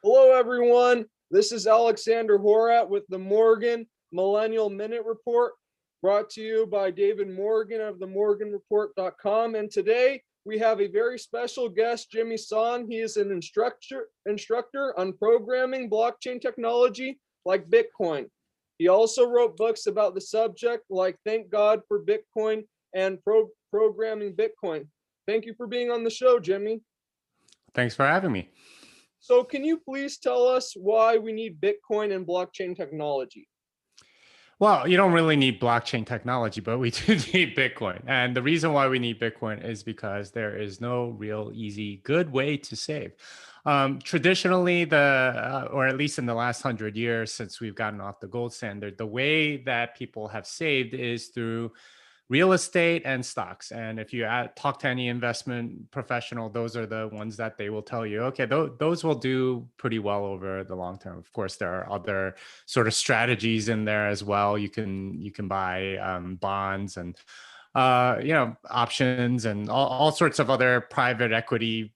Hello, everyone. This is Alexander Horat with the Morgan Millennial Minute Report, brought to you by David Morgan of themorganreport.com. And today we have a very special guest, Jimmy Son. He is an instructor on programming blockchain technology like Bitcoin. He also wrote books about the subject like Thank God for Bitcoin and Programming Bitcoin. Thank you for being on the show, Jimmy. Thanks for having me. So can you please tell us why we need Bitcoin and blockchain technology? Well, you don't really need blockchain technology, but we do need Bitcoin. And the reason why we need Bitcoin is because there is no real easy, good way to save. Traditionally, or at least in the last 100 years since we've gotten off the gold standard, the way that people have saved is through real estate and stocks. And if you talk to any investment professional, those are the ones that they will tell you, okay, those will do pretty well over the long term. Of course, there are other sort of strategies in there as well. You can buy bonds and options and all sorts of other private equity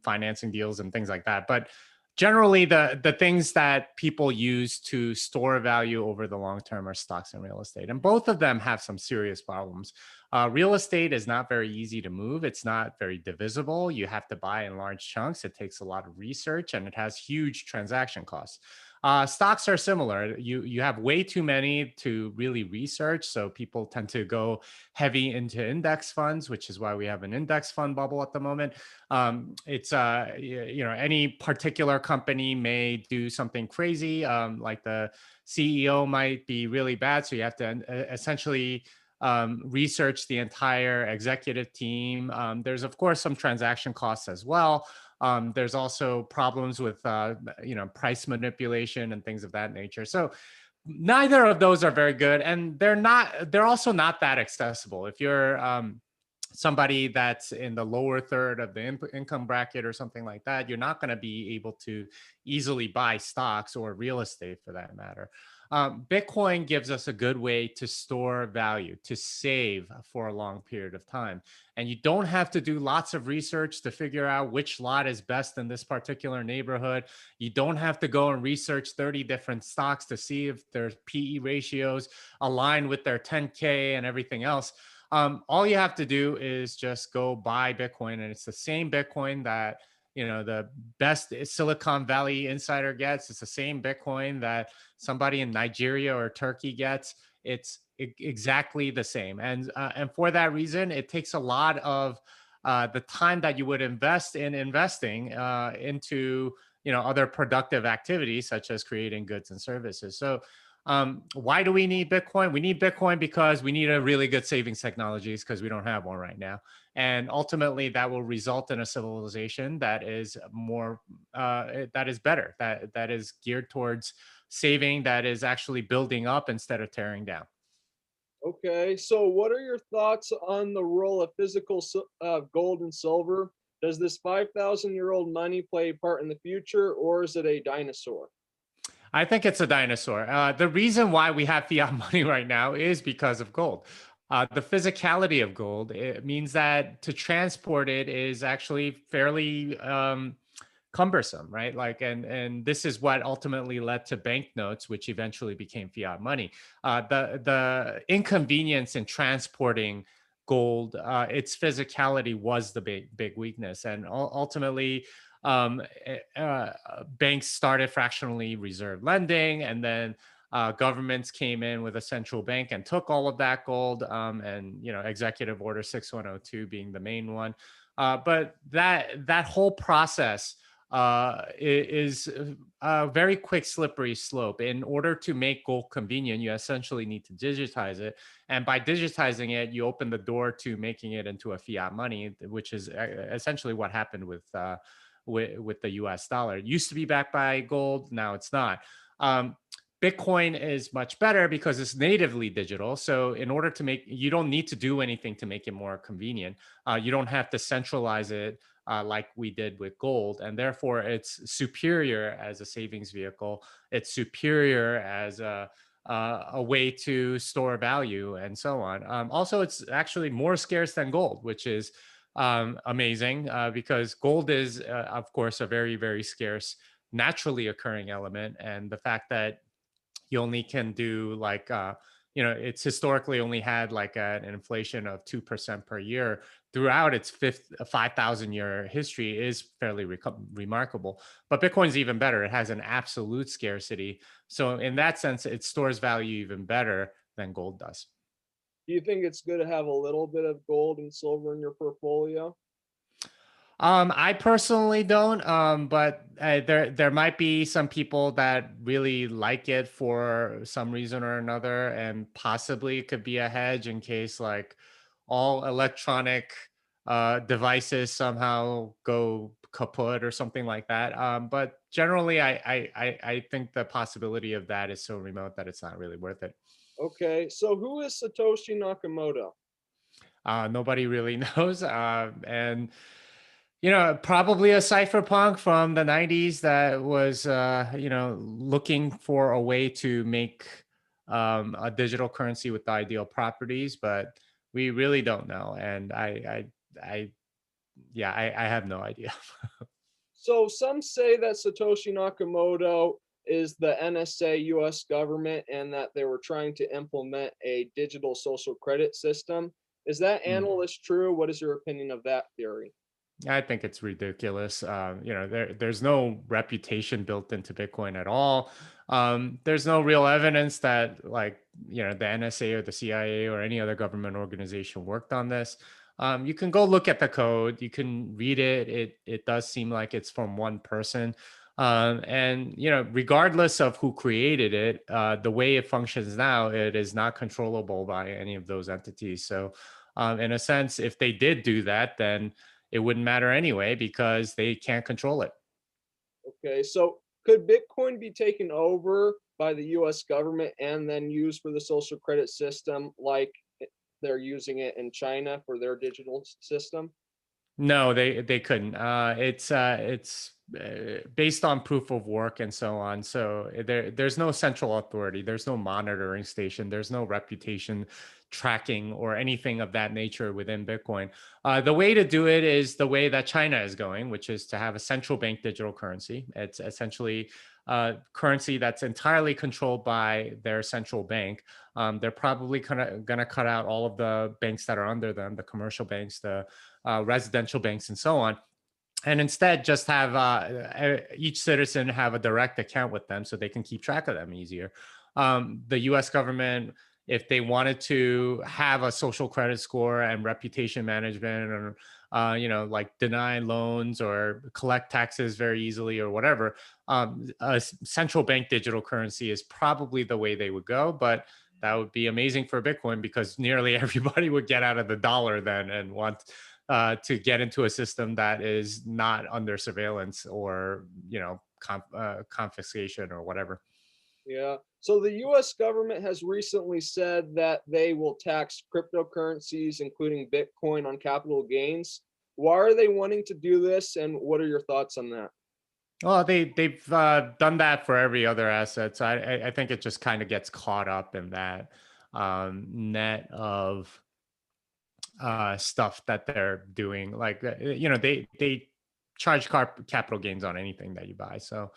financing deals and things like that. But generally, the things that people use to store value over the long term are stocks and real estate. And both of them have some serious problems. Real estate is not very easy to move. It's not very divisible. You have to buy in large chunks. It takes a lot of research and it has huge transaction costs. Stocks are similar. You have way too many to really research. So people tend to go heavy into index funds, which is why we have an index fund bubble at the moment. It's any particular company may do something crazy, like the CEO might be really bad, so you have to essentially research the entire executive team. There's of course some transaction costs as well. There's also problems with price manipulation and things of that nature. So neither of those are very good, and they're also not that accessible. If you're somebody that's in the lower third of the income bracket or something like that, you're not going to be able to easily buy stocks or real estate for that matter. Bitcoin gives us a good way to store value, to save for a long period of time. And you don't have to do lots of research to figure out which lot is best in this particular neighborhood. You don't have to go and research 30 different stocks to see if their PE ratios align with their 10K and everything else. All you have to do is just go buy Bitcoin, and it's the same Bitcoin that the best Silicon Valley insider gets. It's the same Bitcoin that somebody in Nigeria or Turkey gets. It's exactly the same, and for that reason, it takes a lot of the time that you would invest in investing into other productive activities such as creating goods and services. So why do we need Bitcoin? We need Bitcoin because we need a really good savings technologies because we don't have one right now. And ultimately that will result in a civilization that is that is better, that is geared towards saving, that is actually building up instead of tearing down. Okay, so what are your thoughts on the role of physical gold and silver? Does this 5,000-year-old money play a part in the future, or is it a dinosaur? I think it's a dinosaur. The reason why we have fiat money right now is because of gold. The physicality of gold, it means that to transport it is actually fairly cumbersome, right? Like, and this is what ultimately led to banknotes, which eventually became fiat money. The inconvenience in transporting gold, its physicality was the big weakness, and ultimately banks started fractionally reserve lending, and then governments came in with a central bank and took all of that gold, and Executive Order 6102 being the main one. But that whole process is a very quick slippery slope. In order to make gold convenient, you essentially need to digitize it, and by digitizing it, you open the door to making it into a fiat money, which is essentially what happened with the US dollar. It used to be backed by gold, now it's not. Bitcoin is much better because it's natively digital. So in order to you don't need to do anything to make it more convenient. You don't have to centralize it like we did with gold. And therefore it's superior as a savings vehicle. It's superior as a way to store value and so on. Also, it's actually more scarce than gold, which is amazing because gold is, of course, a very, very scarce naturally occurring element, and the fact that you only can do like it's historically only had like an inflation of 2% per year throughout its 5,000 year history is fairly remarkable. But Bitcoin's even better. It has an absolute scarcity. So in that sense, it stores value even better than gold does. Do you think it's good to have a little bit of gold and silver in your portfolio? I personally don't, but there might be some people that really like it for some reason or another, and possibly it could be a hedge in case like all electronic devices somehow go kaput or something like that. But generally, I think the possibility of that is so remote that it's not really worth it. Okay, so who is Satoshi Nakamoto? Nobody really knows, and probably a cypherpunk from the 90s that was, looking for a way to make a digital currency with the ideal properties, but we really don't know. And yeah, I have no idea. So some say that Satoshi Nakamoto is the NSA US government and that they were trying to implement a digital social credit system. Is that Mm. analyst true? What is your opinion of that theory? I think it's ridiculous. There's no reputation built into Bitcoin at all. There's no real evidence that like, the NSA or the CIA or any other government organization worked on this. You can go look at the code. You can read it. It does seem like it's from one person. And regardless of who created it, the way it functions now, it is not controllable by any of those entities. So, in a sense, if they did do that, then it wouldn't matter anyway because they can't control it. Okay, so could Bitcoin be taken over by the US government and then used for the social credit system like they're using it in China for their digital system? No, they couldn't. It's based on proof of work and so on. So there's no central authority. There's no monitoring station. There's no reputation tracking or anything of that nature within Bitcoin. The way to do it is the way that China is going, which is to have a central bank digital currency. It's essentially currency that's entirely controlled by their central bank. They're probably going to cut out all of the banks that are under them, the commercial banks, the residential banks, and so on, and instead just have each citizen have a direct account with them so they can keep track of them easier. The US government, if they wanted to have a social credit score and reputation management, or like deny loans or collect taxes very easily or whatever, a central bank digital currency is probably the way they would go. But that would be amazing for Bitcoin because nearly everybody would get out of the dollar then and want to get into a system that is not under surveillance or confiscation or whatever. Yeah. So the US government has recently said that they will tax cryptocurrencies, including Bitcoin, on capital gains. Why are they wanting to do this, and what are your thoughts on that? Well, they've done that for every other asset, so I think it just kind of gets caught up in that net of stuff that they're doing. Like they charge capital gains on anything that you buy. So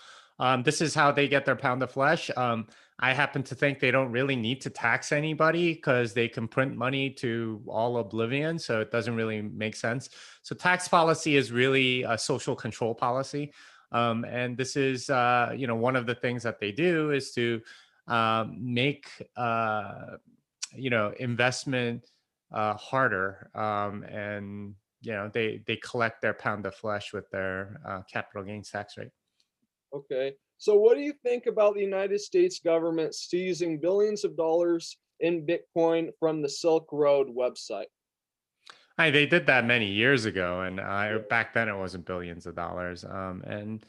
this is how they get their pound of flesh. I happen to think they don't really need to tax anybody because they can print money to all oblivion. So it doesn't really make sense. So tax policy is really a social control policy. And this is, one of the things that they do is to make, investment harder, and they collect their pound of flesh with their capital gains tax rate. Okay. So what do you think about the United States government seizing billions of dollars in Bitcoin from the Silk Road website? They did that many years ago, and Yeah. back then it wasn't billions of dollars. And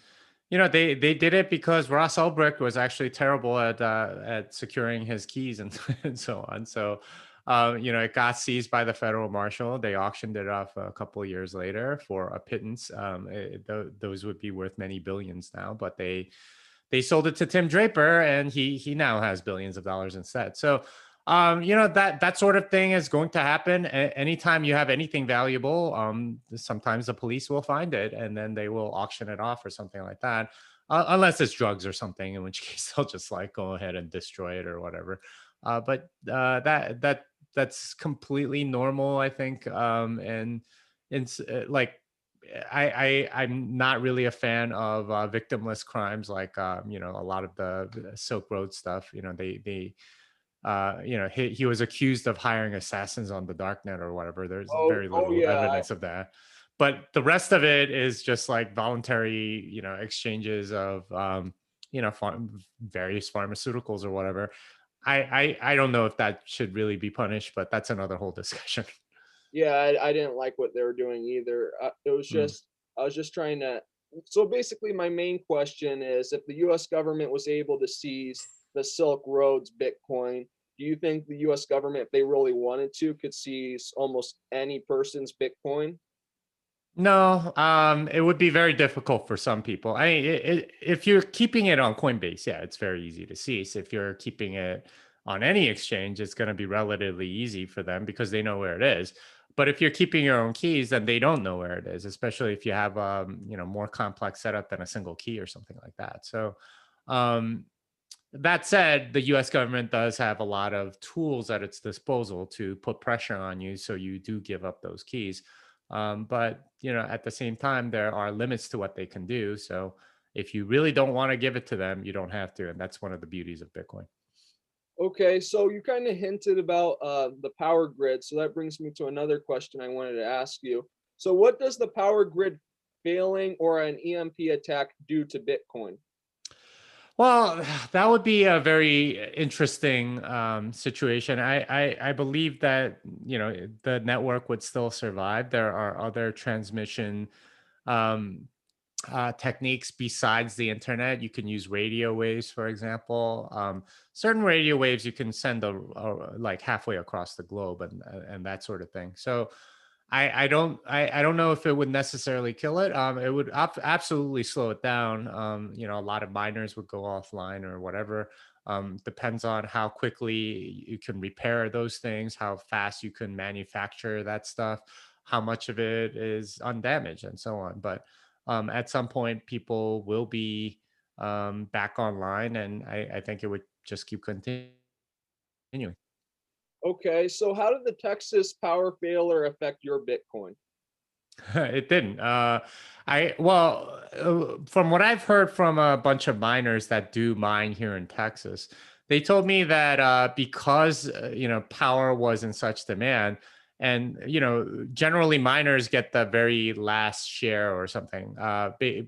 they did it because Ross Ulbricht was actually terrible at securing his keys and, and so on. So it got seized by the federal marshal. They auctioned it off a couple of years later for a pittance. Those would be worth many billions now, but they sold it to Tim Draper, and he now has billions of dollars instead. So That sort of thing is going to happen. Anytime you have anything valuable, sometimes the police will find it and then they will auction it off or something like that. Unless it's drugs or something, in which case they'll just like go ahead and destroy it or whatever. That's completely normal, I think. And it's like I'm not really a fan of victimless crimes like a lot of the Silk Road stuff. He was accused of hiring assassins on the darknet or whatever. There's very Oh little yeah, evidence of that, but the rest of it is just like voluntary, exchanges of, various pharmaceuticals or whatever. I don't know if that should really be punished, but that's another whole discussion. yeah. I didn't like what they were doing either. It was Mm. just I was just trying to. So basically, my main question is: if the U.S. government was able to seize the Silk Road's Bitcoin, do you think the U.S. government, if they really wanted to, could seize almost any person's Bitcoin? No, it would be very difficult for some people. I mean, if you're keeping it on Coinbase, yeah, it's very easy to see. So if you're keeping it on any exchange, it's going to be relatively easy for them because they know where it is. But if you're keeping your own keys, then they don't know where it is, especially if you have more complex setup than a single key or something like that. So, um, that said, the US government does have a lot of tools at its disposal to put pressure on you so you do give up those keys. But at the same time, there are limits to what they can do. So if you really don't want to give it to them, you don't have to. And that's one of the beauties of Bitcoin. Okay, so you kind of hinted about the power grid. So that brings me to another question I wanted to ask you. So, what does the power grid failing or an EMP attack do to Bitcoin? Well, that would be a very interesting situation. I believe that the network would still survive. There are other transmission um, techniques besides the internet. You can use radio waves, for example. Certain radio waves you can send like halfway across the globe and that sort of thing. So I don't know if it would necessarily kill it. It would absolutely slow it down. A lot of miners would go offline or whatever. Depends on how quickly you can repair those things, how fast you can manufacture that stuff, how much of it is undamaged, and so on. But at some point, people will be back online, and I think it would just keep continuing. Okay, so how did the Texas power failure affect your Bitcoin? It didn't. From what I've heard from a bunch of miners that do mine here in Texas, they told me that because power was in such demand, and generally miners get the very last share or something.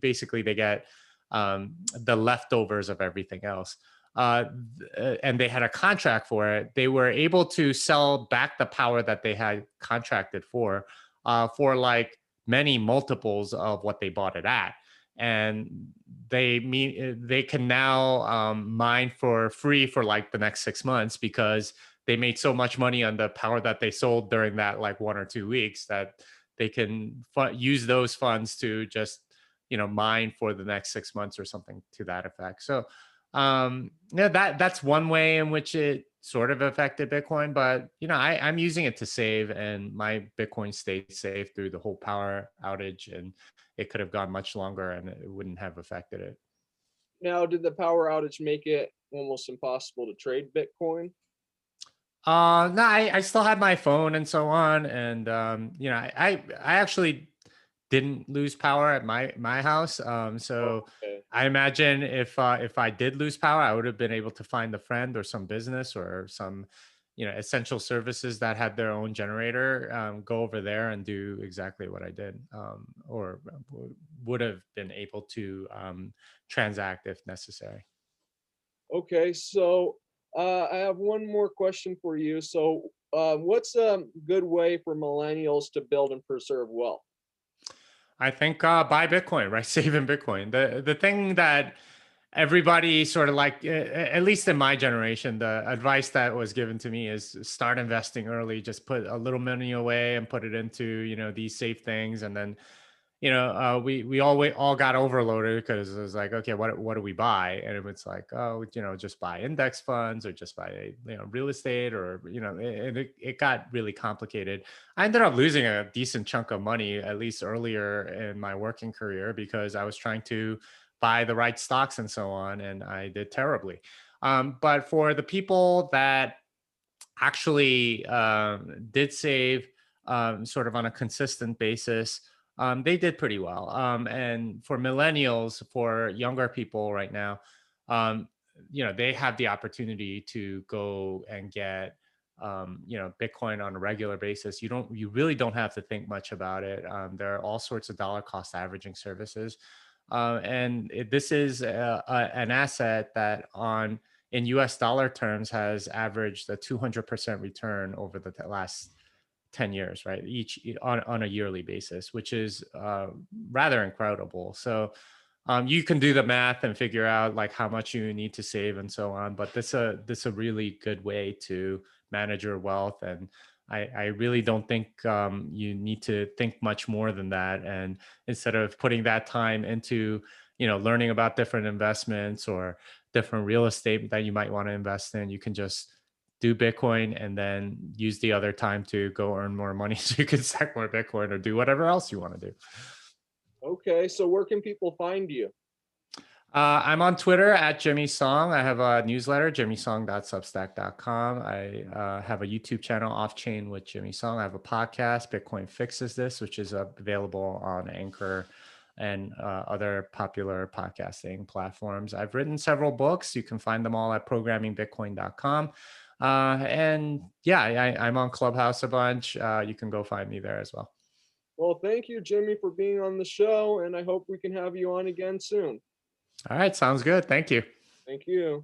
Basically, they get the leftovers of everything else. And they had a contract for it. They were able to sell back the power that they had contracted for like many multiples of what they bought it at. And they can now mine for free for like the next 6 months because they made so much money on the power that they sold during that like 1 or 2 weeks that they can use those funds to just mine for the next 6 months or something to that effect. So yeah, that's one way in which it sort of affected Bitcoin, but I'm using it to save, and my Bitcoin stayed safe through the whole power outage, and it could have gone much longer, and it wouldn't have affected it. Now, did the power outage make it almost impossible to trade Bitcoin? No, I still had my phone and so on, and I actually didn't lose power at my house. Oh, So okay. I imagine if I did lose power, I would have been able to find a friend or some business or some essential services that had their own generator. Go over there and do exactly what I did, or would have been able to transact if necessary. Okay, so I have one more question for you. So, what's a good way for millennials to build and preserve wealth? I think buy Bitcoin, right? Save in Bitcoin. The thing that everybody sort of like, at least in my generation, the advice that was given to me is start investing early. Just put a little money away and put it into these safe things, and then we all got overloaded because it was like, okay, what do we buy? And it was like, oh, just buy index funds or just buy real estate, or it got really complicated. I ended up losing a decent chunk of money, at least earlier in my working career, because I was trying to buy the right stocks and so on, and I did terribly. But for the people that actually did save sort of on a consistent basis, they did pretty well. And for millennials, for younger people right now, um, they have the opportunity to go and get Bitcoin on a regular basis. You really don't have to think much about it. There are all sorts of dollar cost averaging services. This is an asset that in US dollar terms has averaged a 200% return over the last 10 years, right? Each on a yearly basis, which is rather incredible. So you can do the math and figure out like how much you need to save and so on. But this a really good way to manage your wealth. And I really don't think you need to think much more than that. And instead of putting that time into learning about different investments or different real estate that you might want to invest in, you can just do Bitcoin and then use the other time to go earn more money so you can stack more Bitcoin or do whatever else you want to do. Okay, so where can people find you? I'm on Twitter at Jimmy Song. I have a newsletter, jimmysong.substack.com. I have a YouTube channel, Off Chain with Jimmy Song. I have a podcast, Bitcoin Fixes This, which is available on Anchor and other popular podcasting platforms. I've written several books. You can find them all at programmingbitcoin.com. And yeah, I'm on Clubhouse a bunch. You can go find me there as well. Well, thank you, Jimmy, for being on the show, and I hope we can have you on again soon. All right, sounds good. Thank you. Thank you.